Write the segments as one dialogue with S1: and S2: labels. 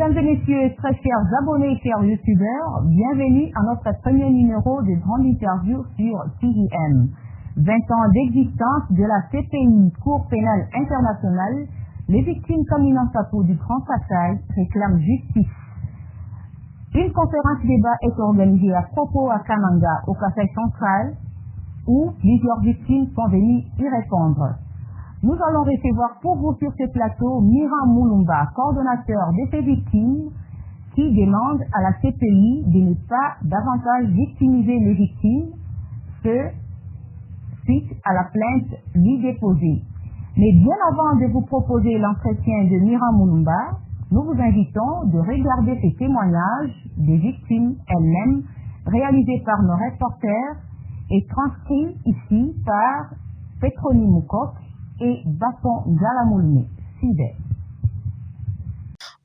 S1: Mesdames et messieurs, très chers abonnés et chers youtubeurs, bienvenue à notre premier numéro de grande interview sur TVM. 20 ans d'existence de la CPI, Cour pénale internationale, les victimes Kamina Sapou du Grand Kasaï réclament justice. Une conférence débat est organisée à propos à Kananga, au Kasaï central, où plusieurs victimes sont venues y répondre. Nous allons recevoir pour vous sur ce plateau Mira Mulumba, coordonnateur de ces victimes, qui demande à la CPI de ne pas davantage victimiser les victimes, suite à la plainte lui déposée. Mais bien avant de vous proposer l'entretien de Mira Mulumba, nous vous invitons de regarder ces témoignages des victimes elles-mêmes, réalisés par nos reporters et transcrits ici par Petroni Moukok et Bafon Galamoulme. Suivez.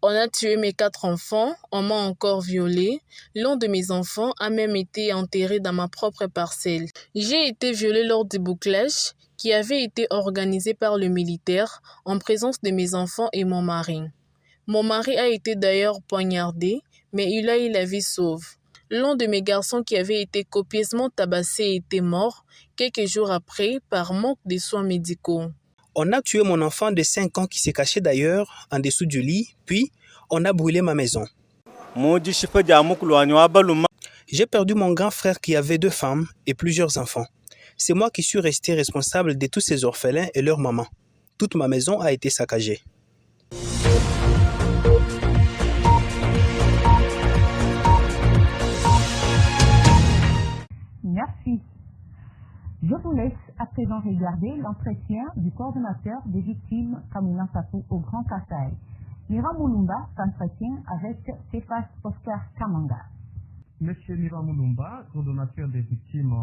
S2: On a tué mes 4 enfants, on m'a encore violée. L'un de mes enfants a même été enterré dans ma propre parcelle. J'ai été violée lors du bouclage qui avait été organisé par le militaire en présence de mes enfants et mon mari. Mon mari a été d'ailleurs poignardé, mais il a eu la vie sauve. L'un de mes garçons qui avait été copieusement tabassé était mort quelques jours après par manque de soins médicaux.
S3: On a tué mon enfant de 5 ans qui s'est caché d'ailleurs en dessous du lit, puis on a brûlé ma maison. J'ai perdu mon grand frère qui avait 2 femmes et plusieurs enfants. C'est moi qui suis resté responsable de tous ces orphelins et leurs mamans. Toute ma maison a été saccagée.
S1: Merci. Je vous laisse à présent regarder l'entretien du coordonnateur des victimes Kamina Sapou au Grand Kasaï. Mira Mulumba s'entretient avec Cephas Oscar Kamanga.
S4: Monsieur Mira Mulumba, coordonnateur des victimes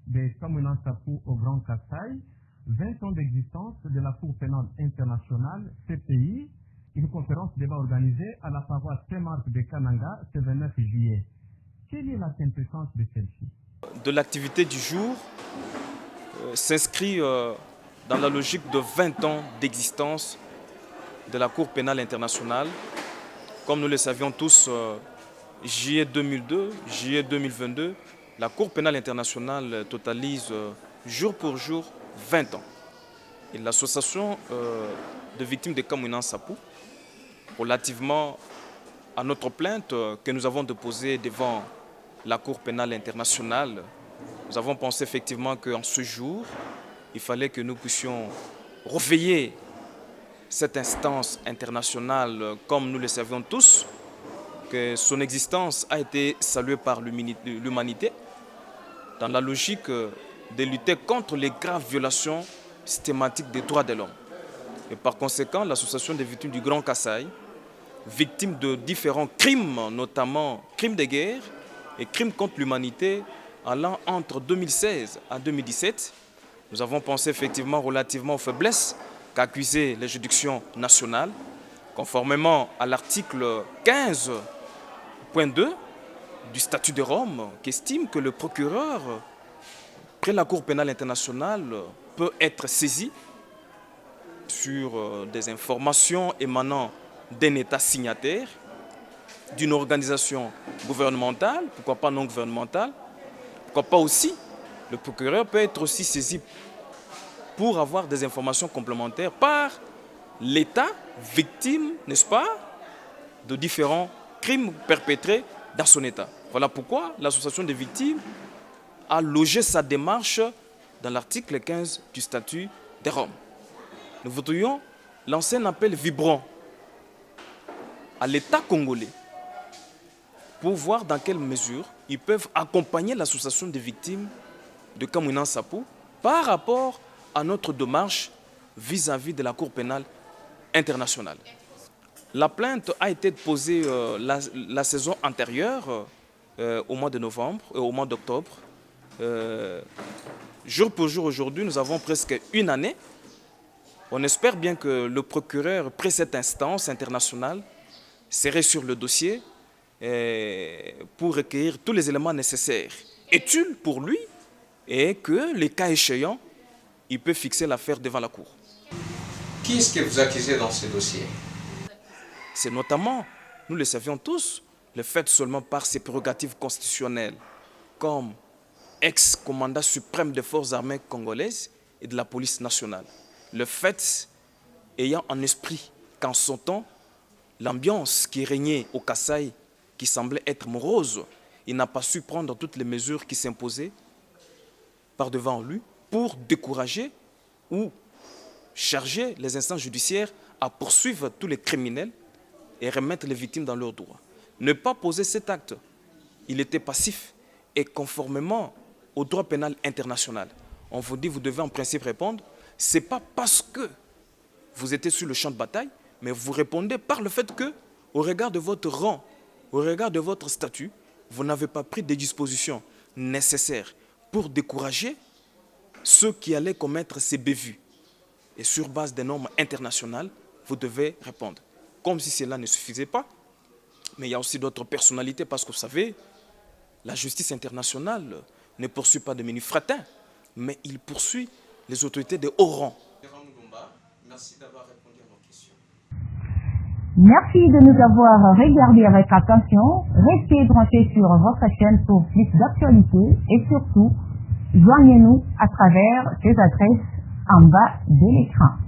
S4: de Kamina Sapou au Grand Kasaï, 20 ans d'existence de la Cour pénale internationale, CPI, une conférence débat organisée à la paroisse Saint-Marc de Kananga ce 29 juillet. Quelle est la quintessence de celle-ci?
S5: De l'activité du jour s'inscrit dans la logique de 20 ans d'existence de la Cour pénale internationale. Comme nous le savions tous, juillet 2002, juillet 2022, la Cour pénale internationale totalise jour pour jour 20 ans. Et l'association de victimes de Kamina Sapou, relativement à notre plainte que nous avons déposée devant la Cour pénale internationale, nous avons pensé effectivement qu'en ce jour, il fallait que nous puissions réveiller cette instance internationale comme nous le savions tous, que son existence a été saluée par l'humanité dans la logique de lutter contre les graves violations systématiques des droits de l'homme. Et par conséquent, l'association des victimes du Grand Kasaï, victimes de différents crimes, notamment crimes de guerre, et crimes contre l'humanité allant entre 2016 à 2017. Nous avons pensé effectivement relativement aux faiblesses qu'accusaient les juridictions nationales, conformément à l'article 15.2 du statut de Rome, qui estime que le procureur, près la Cour pénale internationale, peut être saisi sur des informations émanant d'un État signataire, d'une organisation gouvernementale, pourquoi pas non gouvernementale, pourquoi pas aussi, le procureur peut être aussi saisi pour avoir des informations complémentaires par l'État victime, n'est-ce pas, de différents crimes perpétrés dans son État. Voilà pourquoi l'association des victimes a logé sa démarche dans l'article 15 du statut de Rome. Nous voudrions lancer un appel vibrant à l'État congolais pour voir dans quelle mesure ils peuvent accompagner l'association des victimes de Kamina Sapou par rapport à notre démarche vis-à-vis de la Cour pénale internationale. La plainte a été posée la saison antérieure, au mois de novembre et au mois d'octobre. Jour pour jour aujourd'hui, nous avons presque une année. On espère bien que le procureur, près cette instance internationale, serait sur le dossier pour recueillir tous les éléments nécessaires, utiles pour lui, et que, les cas échéants, il peut fixer l'affaire devant la Cour.
S6: Qui est-ce que vous accusez dans ce dossier?
S5: C'est notamment, nous le savions tous, le fait seulement par ses prérogatives constitutionnelles, comme ex-commandant suprême des forces armées congolaises et de la police nationale. Le fait ayant en esprit qu'en son temps, l'ambiance qui régnait au Kasaï, qui semblait être morose, il n'a pas su prendre toutes les mesures qui s'imposaient par devant lui pour décourager ou charger les instances judiciaires à poursuivre tous les criminels et remettre les victimes dans leurs droits. Ne pas poser cet acte, il était passif et conformément au droit pénal international. On vous dit, vous devez en principe répondre, ce n'est pas parce que vous étiez sur le champ de bataille, mais vous répondez par le fait que, au regard de votre rang, au regard de votre statut, vous n'avez pas pris des dispositions nécessaires pour décourager ceux qui allaient commettre ces bévues. Et sur base des normes internationales, vous devez répondre. Comme si cela ne suffisait pas, mais il y a aussi d'autres personnalités, parce que vous savez, la justice internationale ne poursuit pas de mini-fratins, mais il poursuit les autorités de haut rang. Merci d'avoir répondu à nos questions.
S1: Merci de nous avoir regardés avec attention. Restez branchés sur votre chaîne pour plus d'actualités et surtout, joignez-nous à travers ces adresses en bas de l'écran.